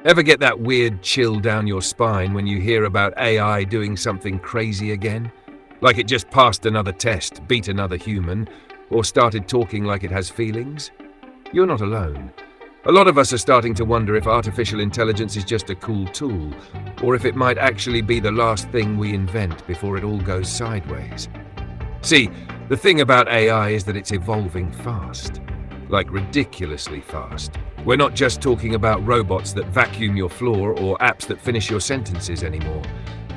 Ever get that weird chill down your spine when you hear about AI doing something crazy again? Like it just passed another test, beat another human, or started talking like it has feelings? You're not alone. A lot of us are starting to wonder if artificial intelligence is just a cool tool, or if it might actually be the last thing we invent before it all goes sideways. See, the thing about AI is that it's evolving fast. Like ridiculously fast. We're not just talking about robots that vacuum your floor or apps that finish your sentences anymore.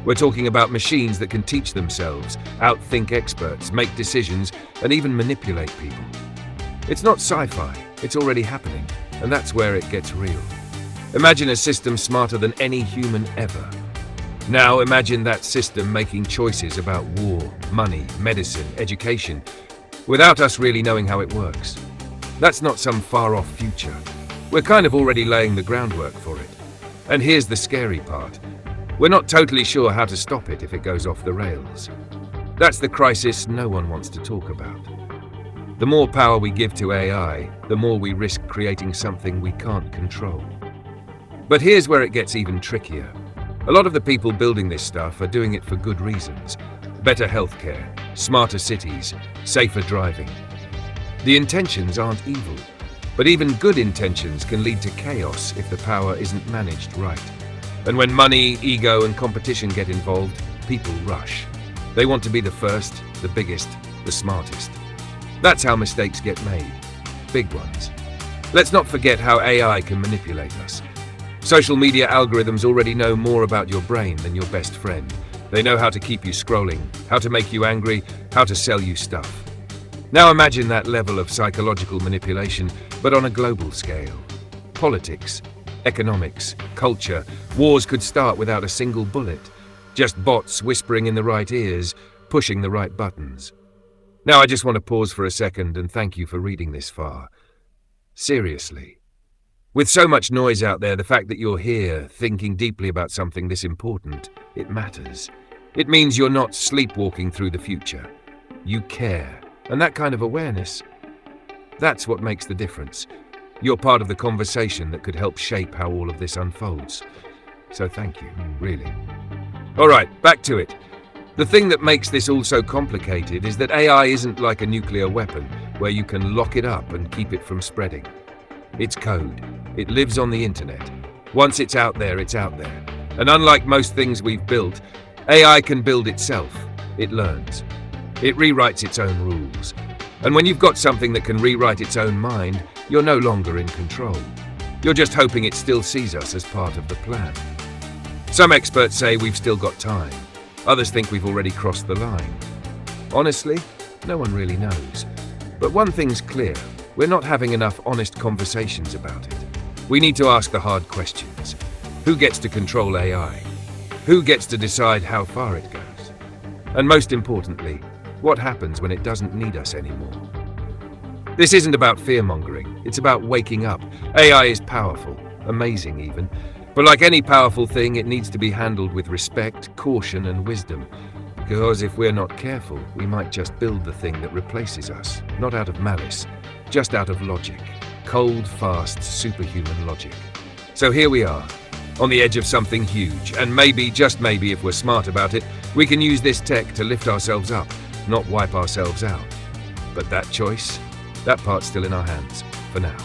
We're talking about machines that can teach themselves, outthink experts, make decisions, and even manipulate people. It's not sci-fi, it's already happening, and that's where it gets real. Imagine a system smarter than any human ever. Now imagine that system making choices about war, money, medicine, education, without us really knowing how it works. That's not some far-off future. We're kind of already laying the groundwork for it. And here's the scary part. We're not totally sure how to stop it if it goes off the rails. That's the crisis no one wants to talk about. The more power we give to AI, the more we risk creating something we can't control. But here's where it gets even trickier. A lot of the people building this stuff are doing it for good reasons. Better healthcare, smarter cities, safer driving. The intentions aren't evil, but even good intentions can lead to chaos if the power isn't managed right. And when money, ego, and competition get involved, people rush. They want to be the first, the biggest, the smartest. That's how mistakes get made. Big ones. Let's not forget how AI can manipulate us. Social media algorithms already know more about your brain than your best friend. They know how to keep you scrolling, how to make you angry, how to sell you stuff. Now imagine that level of psychological manipulation, but on a global scale. Politics, economics, culture, wars could start without a single bullet. Just bots whispering in the right ears, pushing the right buttons. Now I just want to pause for a second and thank you for reading this far. Seriously. With so much noise out there, the fact that you're here, thinking deeply about something this important, it matters. It means you're not sleepwalking through the future. You care. And that kind of awareness, that's what makes the difference. You're part of the conversation that could help shape how all of this unfolds. So thank you, really. All right, back to it. The thing that makes this all so complicated is that AI isn't like a nuclear weapon where you can lock it up and keep it from spreading. It's code. It lives on the internet. Once it's out there, it's out there. And unlike most things we've built, AI can build itself. It learns. It rewrites its own rules. And when you've got something that can rewrite its own mind, you're no longer in control. You're just hoping it still sees us as part of the plan. Some experts say we've still got time. Others think we've already crossed the line. Honestly, no one really knows. But one thing's clear. We're not having enough honest conversations about it. We need to ask the hard questions. Who gets to control AI? Who gets to decide how far it goes? And most importantly, what happens when it doesn't need us anymore? This isn't about fear-mongering. It's about waking up. AI is powerful, amazing even. But like any powerful thing, it needs to be handled with respect, caution, and wisdom. Because if we're not careful, we might just build the thing that replaces us, not out of malice, just out of logic. Cold, fast, superhuman logic. So here we are, on the edge of something huge, and maybe, just maybe, if we're smart about it, we can use this tech to lift ourselves up, not wipe ourselves out. But that choice, that part's still in our hands, for now.